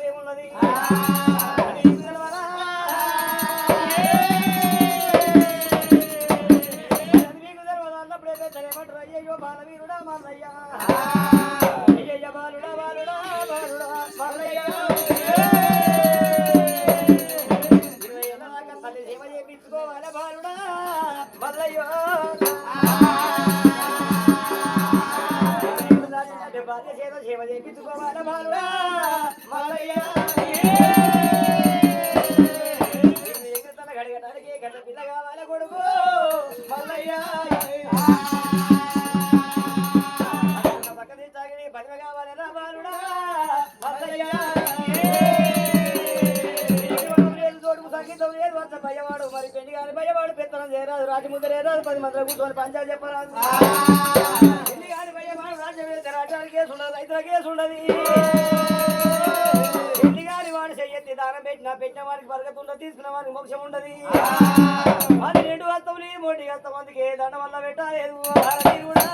ఏమున్నది అయ్యో బాలవీరుడా మల్లయ్య అయ్యయ్య బాలుడా బాలుడా బాలుడా మల్లయ్య తల్లి సేవ చేయించుకోవాలి బాలుడా మల్లయ్యో భార్య సేవ చేయించుకోవాలి బాలుడా మల్లయ్య గడగడానికి గడ్డ పిల్ల కావాలి కొడుకు మల్లయ్య పదవి కావాలి రా బాలుడా మల్లయ్య తోడుకు సంగీతం లేదు అంత భయవాడు మరి పెళ్లి కానీ భయవాడు పెత్తనం చేయరాదు రాజముద్ర రాదు 10 మందిలో కూర్చొని పంచాలు చెప్పరాదు పెళ్లి కానీ భయవాడు రాజ్యం రాజ్యానికి కేసు ఉండదు రైతుల కేసు ఉండదు పెళ్లి కాని వాడు చెయ్యెత్తి దానం పెట్టిన వారికి బరగతు ఉండదు తీసుకున్న వారికి మోక్షం ఉండదు అది 2 హస్తములు 3 హస్తం అందుకే దండ వల్ల పెట్టలేదు కూడా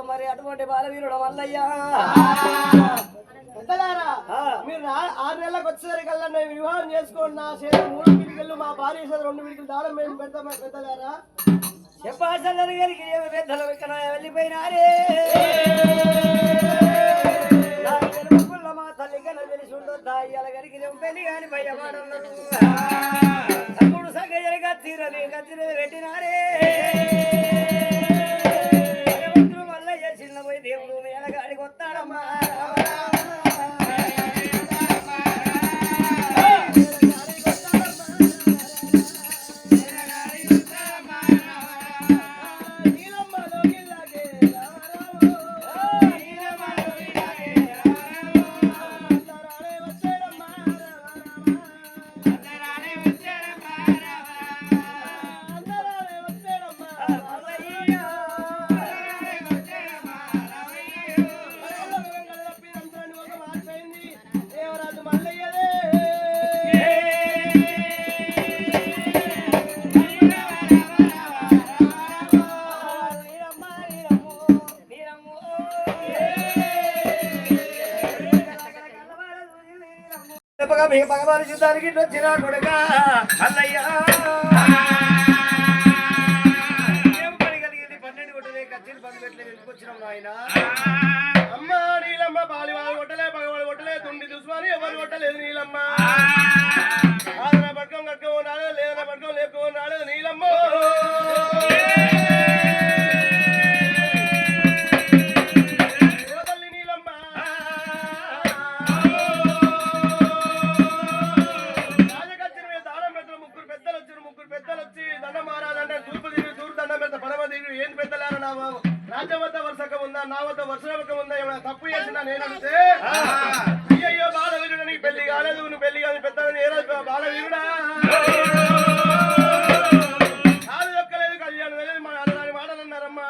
మరి అటువంటి బాలవీరుడు మల్లయ్య పెద్దలారా మీరు 6 నెలలకు వచ్చేసరికల్లా నేను వివాహం చేసుకోండి నా చేతి 3 పిడికలు మా భార్య చేతి 2 పిడికలు దానం మేము పెడతాం పెద్దలారా చెప్పాల్సిన గారికి ఏమి పెద్దలు ఇక్కడ వెళ్ళిపోయినారే మా తల్లి కన్నా తెలిసి ఉండొద్దా ఇవాళ గారికి పెళ్లి కాని భయపడన్నాడు తమ్ముడు సంగయ్య కత్తిరని పెట్టినారే చిన్న పోయి దేవుడు మేళగాడికి వస్తాడమ్మా భగవాన్ యుద్ధానికి వచ్చిన కొడుక అల్లయ్య ఏం పని కలిగింది 12 కొట్టలే కత్తిని పని పెట్టలే వెళ్ళిపోచ్చినాం నాయన అమ్మ నీలమ్మ బాలివాడు కొట్టలే భగవాడు కొట్టలే తుండి చూసుకొని ఎవరు కొట్టలేదు నీలమ్మ ఆదన పట్టుకొని కట్టుకోన్నాడు లేదన పట్టుకొని లేపుకోన్నాడు నీలమ్మ రాజ్యవద్ద వర్షకం ఉందా నా వద్ద వర్షకం ఉందా ఏమైనా తప్పు చేసినా నేను అంటే అయ్యయ్యో బాలవీరుడు నీకు పెళ్లి కాలేదు నువ్వు పెళ్లి కాదు పెద్ద ఏ రోజు బాలవీరుడా కాదు దొక్కలేదు కళ్యాణం లేదు మా అన్నదాని మాటలు అన్నారమ్మా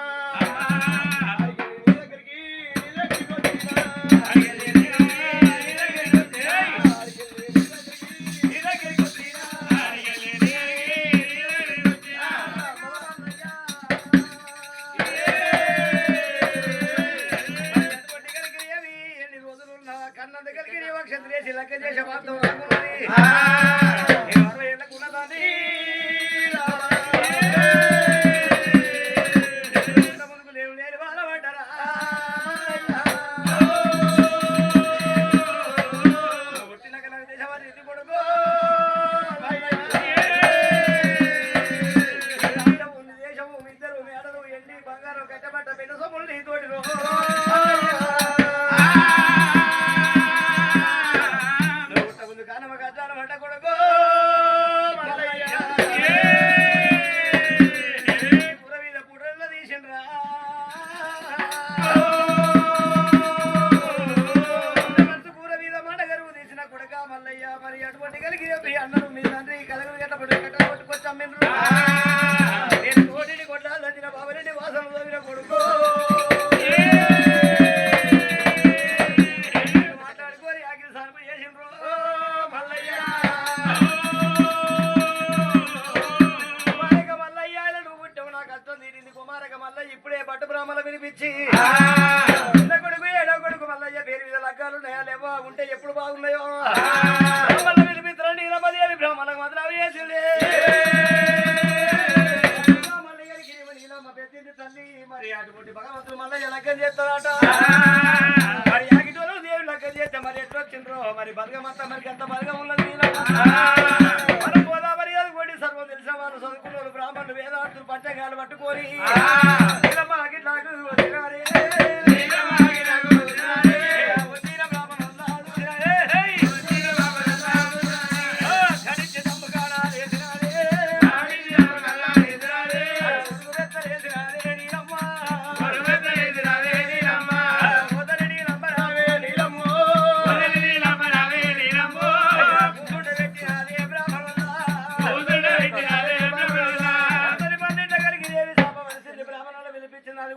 కొడుకు లేవో ఉంటే ఎప్పుడు బాగున్నాయో బ్రాహ్మణులు పిలిపిస్తారండి నీలమ్మదేవి బ్రాహ్మణులకు మాత్రం అవి చేసింది నీలమ్మ పెద్దింది తల్లి మరి అటువంటి భగవంతుడు మళ్ళీ లగ్గం చేస్తారట మరి యాగిటోళ్ళు దేవుడు లగ్గం చేస్తే మరి ఎట్లా వచ్చిండ్రో మరి బతుకమ్మంత మరి ఎంత బతుకం ఉన్నది నీలమ్మ మన గోదావరి కోటి సర్వం తెలిసిన వాళ్ళు చదువుకున్న బ్రాహ్మణులు వేదాంతులు పంచగాలు పట్టుకొని నీలమ్మ అగిట్లాకు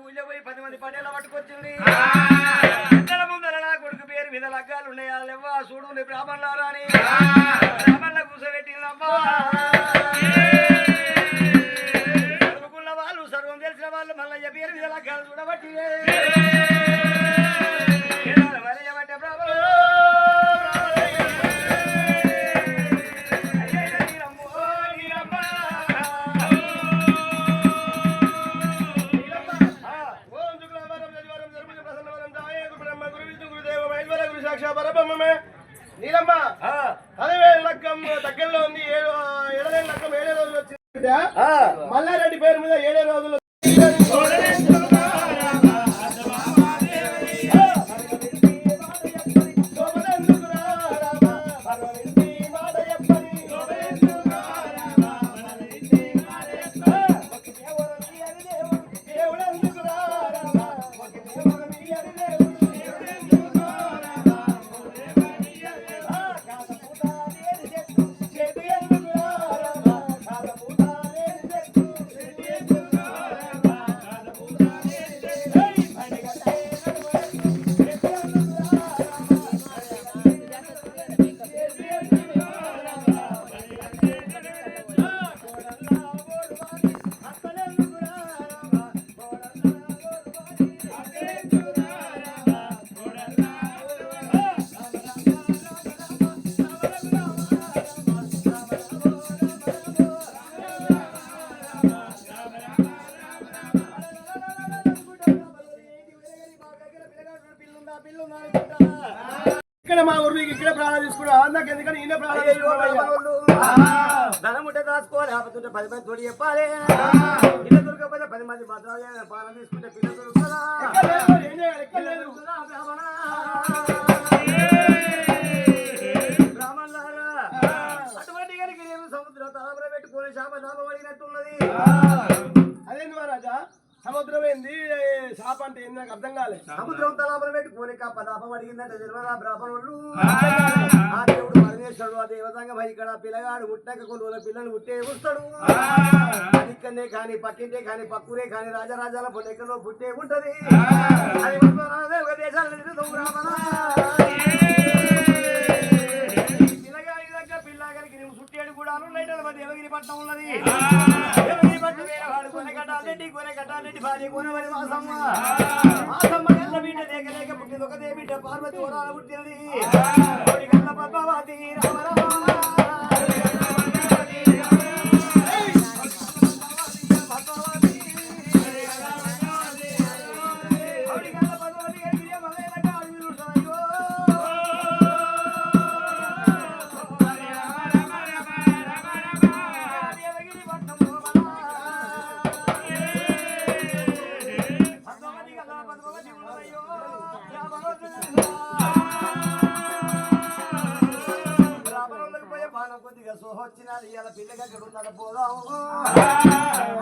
ఊళ్ళో పోయి 10 మంది పటేల పట్టుకొచ్చింది ఇద్దరు ముందర నా కొడుకు పేరు మీద లగ్గాలు ఉన్నాయి వాళ్ళెవ్వ చూడు బ్రాహ్మణులారా అని బ్రాహ్మణుల కూర్చోబెట్టిందమ్మా చదువుకున్న వాళ్ళు సర్వం తెలిసిన వాళ్ళు మల్లయ్య పేరు మీద లగ్గాలు చూడబట్టి నీలమ్మ అదే లక్కం దగ్గరలో ఉంది 7 లక్కం 7 రోజులు వచ్చింది మల్లారెడ్డి పేరు మీద 7 రోజులు ఇక్కడ మా ఊరు ఇక్కడ ప్రాణాలు తీసుకున్నావు నాకు ఎందుకని ఈయన ప్రాణాలు ధనముంటే దాచుకోవాలి ఆపతుంటే 10 మంది తోడి చెప్పాలి పిల్ల దొరకపోతే 10 మంది భద్రాలు పాలన తీసుకుంటే పిల్ల దొరుకుతుందా బ్రాహ్మణులారా అటువంటి గారికి సముద్రం తలబర పెట్టుకొని శాప దాప పడినట్టున్నది అదేంది మహారాజా సముద్రం ఏంది శాప అంటే ఏంది నాకు అర్థం కాలేదు సముద్రం తలాపన పెట్టుకొని పదాపం అడిగిందంటే తెలియదా బ్రాహ్మణులు ఆ దేవుడు పరమేశ్వరుడు ఆ దేవతంగా ఇక్కడ పిల్లగాడు ముట్టక కొన్ని రోజుల పిల్లలు ముట్టే వస్తాడు ఇక్కడనే కానీ పక్కింటే కానీ పక్కూరే కానీ రాజరాజాల పొన్నెక్కలో పుట్టే ఉంటది అది ఒక దేశాలను బ్రాహ్మణ పిల్లగాడి దగ్గర పిల్లగాడికి నువ్వు చుట్టేడు కూడా దేవగిరి పట్నం ఉన్నది దేవగిరి పట్నం వాడు కొనకట్టాలంటి భార్య కొనవని మాసమ్మ మాసమ్మ కళ్ళ బిడ్డ లేక పుట్టింది ఒక దేబిడ్డ పార్వతి వరాల పుట్టినది కళ్ళ పద్మావతి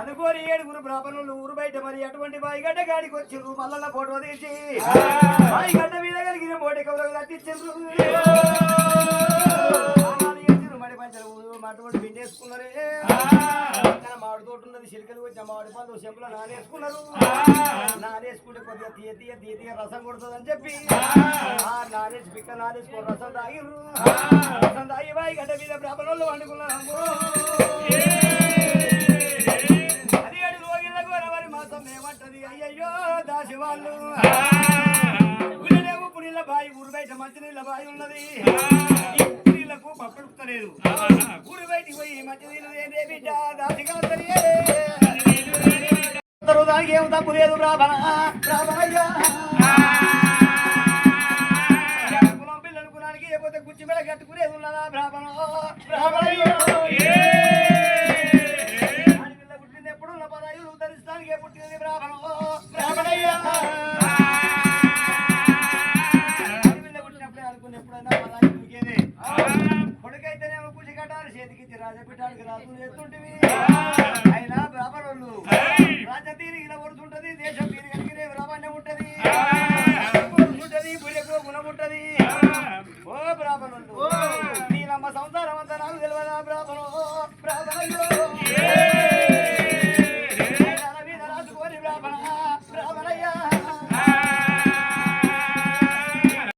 అనుకోని 7 బ్రాహ్మణులు ఊరు బయట మరి అటువంటి బాయిగడ్డ గాడికి వచ్చిండ్రు మల్లన్న ఫోటో తీసి బాయిగడ్డ మీద కలిగిన మోటి కవులకు తట్టించిండ్రు మడి పంచలు మాటువంటి పిండేసుకున్నారే మామిడి తోట ఉన్నది చిలికలు వచ్చిన మామిడి పండు చెంపులో నానేసుకున్నారు నానేసుకుంటే కొద్దిగా తీయ రసం కొడుతుందని చెప్పి ఆ నానేసి పిక్క నానేసుకొని రసం తాగిర్రు రసం తాగి బాయిగడ్డ మీద బ్రాహ్మణులు వండుకున్నారు అది 7 రోజులకు వరవరి మాసం ఏమంటది అయ్యయ్యో దాసి వాళ్ళు పులిలేవు పులి నీళ్ళ బాయి ఊరు బయట మంచి నీళ్ళ బాయి ఉన్నది నీళ్లకు పప్పుడుతలేదు ఊరు బయటికి పోయి మంచి నీళ్ళు ఏంటే బిడ్డ దాచిగా దానికి ఏం తప్పు లేదు బ్రాహ్మణ కులం పిల్లలు కులానికి లేకపోతే గుచ్చి మెడ కట్టుకునేది ఉన్నదా బ్రాహ్మణ పిల్ల పుట్టింది ఎప్పుడున్న పదాయులు ధరిస్తానికి పుట్టినది బ్రాహ్మణ పిల్ల పుట్టినప్పుడే అనుకుని ఎప్పుడైనా పదాయులు దూకేది కొడుకైతేనేమో కుషి కట్టాలి చేతికి రాజపెట్టానికి రాజు చేస్తుంటివి అయినా బ్రాహ్మణులు రాజ తీరిగిన పడుతుంటది దేశం తీరిగలిగిన బ్రాహ్మణ్యం ఉంటది